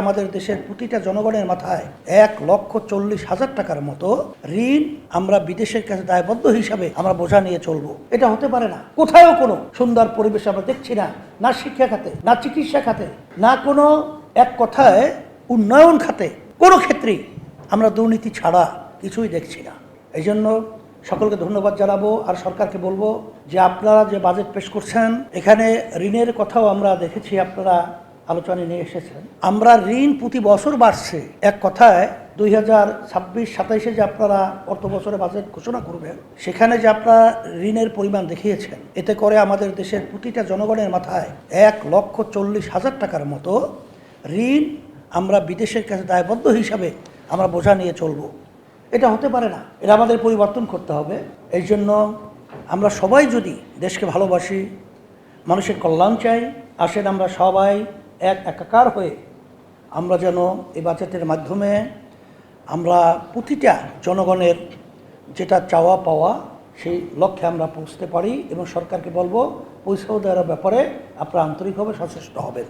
আমাদের দেশের প্রতিটা জনগণের মাথায় 1,40,000 টাকার মতো ঋণ আমরা বিদেশের কাছে দায়বদ্ধ হিসাবে আমরা বোঝা নিয়ে চলবো। এটা হতে পারে না। কোথাও কোনো সুন্দর পরিবেশ আমরা দেখছি না, না শিক্ষা খাতে, না চিকিৎসা খাতে, না কোনো এক কথায় উন্নয়ন খাতে, কোনো ক্ষেত্রেই আমরা দুর্নীতি ছাড়া কিছুই দেখছি না। এই জন্য সকলকে ধন্যবাদ জানাবো। আর সরকারকে বলবো যে আপনারা যে বাজেট পেশ করছেন, এখানে ঋণের কথাও আমরা দেখেছি আপনারা আলোচনায় নিয়ে এসেছেন। আমরা ঋণ প্রতি বছর বাড়ছে। এক কথায় 2026-27 যে আপনারা অর্থ বছরে বাজেট ঘোষণা করবেন, সেখানে যে আপনারা ঋণের পরিমাণ দেখিয়েছেন, এতে করে আমাদের দেশের প্রতিটা জনগণের মাথায় 1,40,000 টাকার মতো ঋণ আমরা বিদেশের কাছে দায়বদ্ধ হিসাবে আমরা বোঝা নিয়ে চলবো। এটা হতে পারে না। এটা আমাদের পরিবর্তন করতে হবে। এই জন্য আমরা সবাই যদি দেশকে ভালোবাসি, মানুষের কল্যাণ চাই, আসেন আমরা সবাই একাকার হয়ে আমরা যেন এই বাজেটের মাধ্যমে আমরা প্রতিটা জনগণের যেটা চাওয়া পাওয়া সেই লক্ষ্যে আমরা পৌঁছতে পারি। এবং সরকারকে বলবো পৌঁছে দেওয়ার ব্যাপারে আপনারা আন্তরিকভাবে সচেষ্ট হবেন।